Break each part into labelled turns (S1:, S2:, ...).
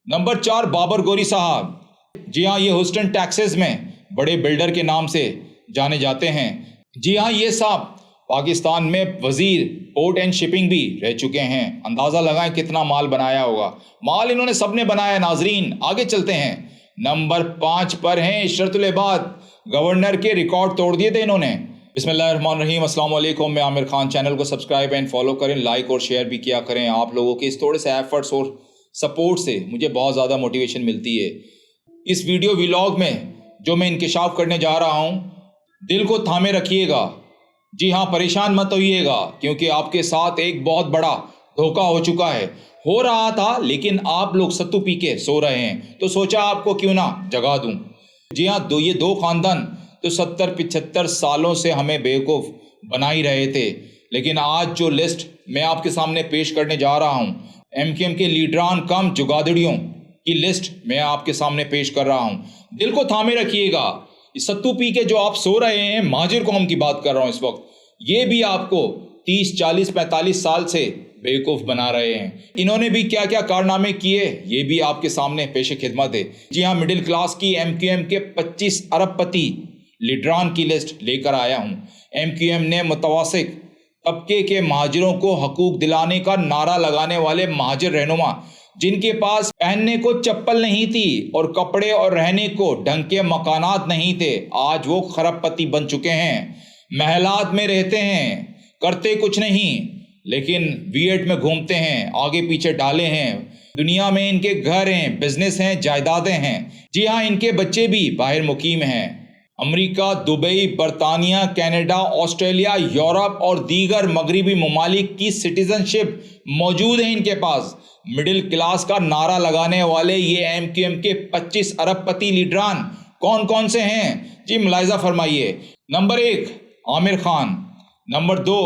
S1: Number 4 Babar गोरी साहब। जी हाँ, ये ह्यूस्टन टेक्सास में बड़े बिल्डर के नाम से जाने जाते हैं। जी हाँ, ये साहब पाकिस्तान में वजीर पोर्ट एंड शिपिंग भी रह चुके हैं। अंदाज़ा लगाएं कितना माल बनाया होगा। माल इन्होंने सबने बनाया। नाजरीन आगे चलते हैं। नंबर 5 पर हैं इशरतुल इबाद। गवर्नर के रिकॉर्ड तोड़ दिए थे इन्होंने। बिस्मिल्लाहिर्रहमानिर्रहीम, अस्सलाम वालेकुम। मैं आमिर खान। चैनल को सब्सक्राइब एंड फॉलो करें, लाइक और शेयर भी किया करें। आप लोगों के इस थोड़े से एफर्ट्स और सपोर्ट से मुझे बहुत ज़्यादा मोटिवेशन मिलती है। इस वीडियो व्लॉग में जो मैं इंकिशाफ करने जा रहा हूँ, दिल को थामे रखिएगा। जी हाँ, परेशान मत होइएगा, क्योंकि आपके साथ एक बहुत बड़ा धोखा हो रहा था, लेकिन आप लोग सत्तू पी के सो रहे हैं, तो सोचा आपको क्यों ना जगा दूं। जी हाँ, ये दो खानदान तो 70-75 सालों से हमें बेवकूफ़ बना ही रहे थे। लेकिन आज जो लिस्ट मैं आपके सामने पेश करने जा रहा हूँ, MKM के लीडरान कम जुगादड़ियों की लिस्ट मैं आपके सामने पेश कर रहा हूँ। दिल को थामे रखिएगा। सत्तू पी के जो आप सो रहे हैं, महाजिर कौम की बात कर रहा हूँ इस वक्त, ये भी आपको 30, 40, 45 साल से बेवकूफ़ बना रहे हैं। इन्होंने भी क्या क्या कारनामे किए, ये भी आपके सामने पेश खिदमत है। जी हाँ, मिडिल क्लास की MKM के 25 अरबपति लीडरान की लिस्ट लेकर आया हूँ। MKM ने मुतवासिक तबके के महाजिरों को हकूक दिलाने का नारा लगाने वाले महाजिर रहनुमा, जिनके पास पहनने को चप्पल नहीं थी और कपड़े और रहने को ढंग के मकानात नहीं थे, आज वो खरबपति बन चुके हैं। महलात में रहते हैं, करते कुछ नहीं, लेकिन V8 में घूमते हैं, आगे पीछे डाले हैं। दुनिया में इनके घर हैं, बिजनेस हैं, जायदादें हैं। जी हाँ, इनके बच्चे भी बाहर मुकीम हैं। अमेरिका, दुबई, बरतानिया, कनाडा, ऑस्ट्रेलिया, यूरोप और दीगर मगरबी ममालिक की सिटीजनशिप मौजूद है इनके पास। मिडिल क्लास का नारा लगाने वाले ये MKM के 25 अरबपति लीडरान कौन कौन से हैं, जी मुलाहिजा फरमाइए। नंबर 1 आमिर खान। नंबर 2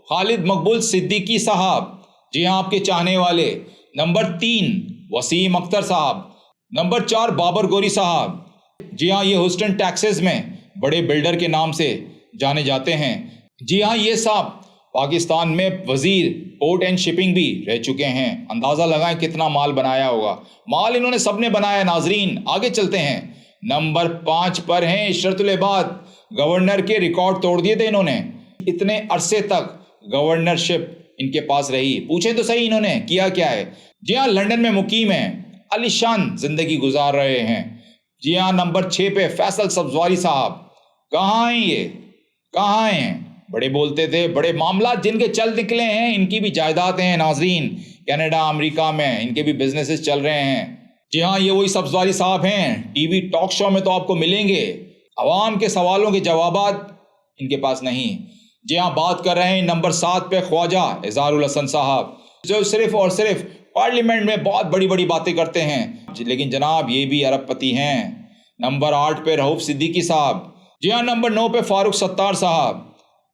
S1: खालिद मकबूल सिद्दीकी साहब, जी हाँ आपके चाहने वाले। नंबर 3 वसीम अख्तर साहब। नंबर 4 बाबर गोरी साहब। जी हाँ, ये ह्यूस्टन टेक्सास में बड़े बिल्डर के नाम से जाने जाते हैं। जी हाँ, ये साहब पाकिस्तान में वजीर पोर्ट एंड शिपिंग भी रह चुके हैं। अंदाज़ा लगाएं कितना माल बनाया होगा। माल इन्होंने सबने बनाया। नाजरीन आगे चलते हैं। नंबर 5 पर हैं इशरतुल इबाद। गवर्नर के रिकॉर्ड तोड़ दिए थे इन्होंने। इतने अरसे तक गवर्नरशिप इनके पास रही। पूछें तो सही, इन्होंने किया क्या है। जी हाँ, लंदन में मुकीम है, आलीशान जिंदगी गुजार रहे हैं। जी हाँ, नंबर 6 पे फैसल सब्जवारी साहब। कहाँ हैं ये, कहाँ हैं? बड़े बोलते थे, बड़े मामला जिनके चल निकले हैं। इनकी भी जायदाद हैं नाजरीन, कनाडा, अमेरिका में इनके भी बिजनेसेस चल रहे हैं। जी हाँ, ये वही सब्जवारी साहब हैं। टीवी टॉक शो में तो आपको मिलेंगे, अवाम के सवालों के जवाबात इनके पास नहीं। जी हाँ, बात कर रहे हैं नंबर 7 पे ख्वाजा इज़हारुल हसन साहब, जो सिर्फ और सिर्फ पार्लियामेंट में बहुत बड़ी बड़ी बातें करते हैं, लेकिन जनाब ये भी अरबपति हैं। नंबर 8 पे रऊफ सिद्दीकी साहब। जी हाँ, नंबर 9 पे फारूक सत्तार साहब।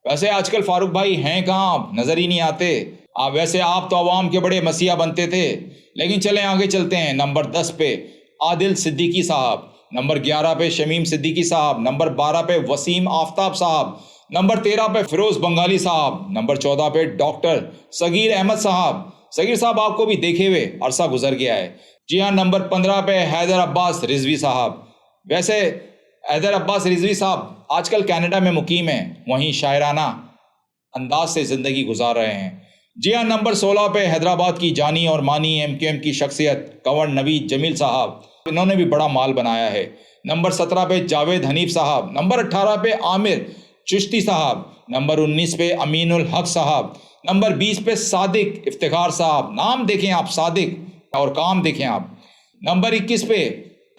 S1: वैसे आजकल फारूक भाई हैं कहाँ, नज़र ही नहीं आते। वैसे आप तो अवाम के बड़े मसीहा बनते थे, लेकिन चलें आगे चलते हैं। नंबर 10 पे आदिल सिद्दीकी साहब। नंबर 11 पे शमीम सिद्दीकी साहब। नंबर 12 पे वसीम आफ्ताब साहब। नंबर 13 पे फिरोज बंगाली साहब। नंबर 14 पे डॉक्टर सगीर अहमद साहब। सगीर साहब आपको भी देखे हुए अरसा गुजर गया है। जी हाँ, नंबर 15 पे हैदर अब्बास रिजवी साहब। वैसे हैदर अब्बास रिजवी साहब आजकल कनाडा में मुकीम हैं, वहीं शायराना अंदाज से ज़िंदगी गुजार रहे हैं। जी हाँ, नंबर 16 पे हैदराबाद की जानी और मानी MKM की शख्सियत कंवर नवीद जमील साहब, इन्होंने भी बड़ा माल बनाया है। नंबर 17 पे जावेद हनीफ साहब। नंबर 18 पे आमिर चिश्ती साहब। नंबर 19 पे अमीनुल हक साहब। नंबर 20 पे सादिक इफ्तिखार साहब। नाम देखें आप, सादिक, और काम देखें आप। नंबर 21 पे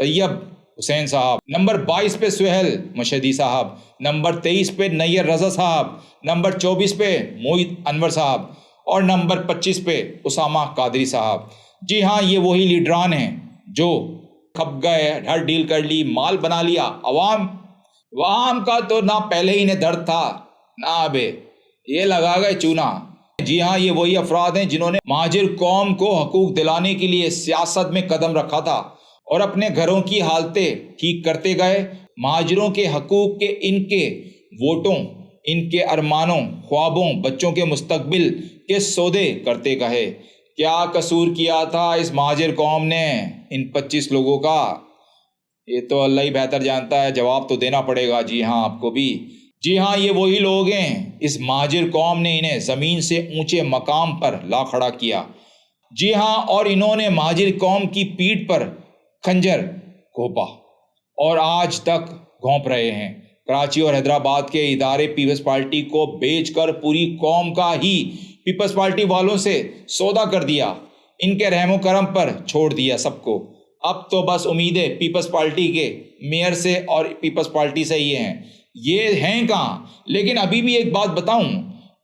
S1: तैयब हुसैन साहब। नंबर 22 पे सुहेल मशहदी साहब। नंबर 23 पे नैयर रज़ा साहब। नंबर 24 पे मोहित अनवर साहब। और नंबर 25 पे उसामा कादरी साहब। जी हाँ, ये वही लीडरान हैं जो खप गए, हर डील कर ली, माल बना लिया। अवाम का तो ना पहले ही ने दर्द था, ना अबे ये लगा गए चूना। जी हाँ, ये वही अफराद हैं जिन्होंने महाजिर कौम को हकूक दिलाने के लिए सियासत में कदम रखा था और अपने घरों की हालतें ठीक करते गए। महाजिरों के हकूक के, इनके वोटों, इनके अरमानों, ख्वाबों, बच्चों के मुस्तकबिल के सौदे करते गए। کیا قصور کیا تھا اس مہاجر قوم نے ان 25 لوگوں کا؟ یہ تو اللہ ہی بہتر جانتا ہے، جواب تو دینا پڑے گا جی ہاں آپ کو بھی۔ جی ہاں یہ وہی لوگ ہیں، اس مہاجر قوم نے انہیں زمین سے اونچے مقام پر لا کھڑا کیا۔ جی ہاں، اور انہوں نے مہاجر قوم کی پیٹھ پر خنجر گھونپا اور آج تک گھونپ رہے ہیں۔ کراچی اور حیدرآباد کے ادارے پیپلز پارٹی کو بیچ کر پوری قوم کا ہی پیپلز پارٹی والوں سے سودا کر دیا، ان کے رحم و کرم پر چھوڑ دیا سب کو۔ اب تو بس امیدیں پیپلز پارٹی کے میئر سے اور پیپلز پارٹی سے یہ ہیں، یہ ہیں کہاں؟ لیکن ابھی بھی ایک بات بتاؤں،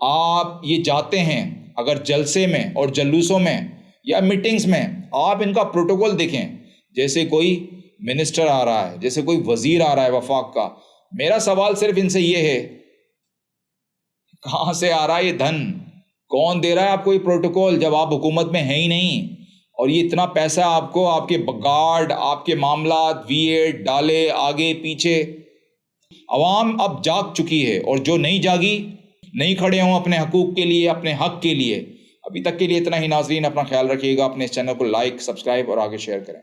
S1: آپ یہ جاتے ہیں اگر جلسے میں اور جلوسوں میں یا میٹنگز میں، آپ ان کا پروٹوکول دیکھیں، جیسے کوئی منسٹر آ رہا ہے، جیسے کوئی وزیر آ رہا ہے وفاق کا، میرا سوال صرف ان سے یہ ہے، کہاں سے آ رہا ہے یہ دھن؟ کون دے رہا ہے آپ کو یہ پروٹوکول جب آپ حکومت میں ہیں ہی نہیں؟ اور یہ اتنا پیسہ آپ کو، آپ کے گارڈ، آپ کے معاملات، V8 ڈالے آگے پیچھے۔ عوام اب جاگ چکی ہے، اور جو نہیں جاگی، نہیں کھڑے ہوں اپنے حقوق کے لیے، اپنے حق کے لیے۔ ابھی تک کے لیے اتنا ہی ناظرین، اپنا خیال رکھیے گا، اپنے اس چینل کو لائک، سبسکرائب اور آگے شیئر کریں۔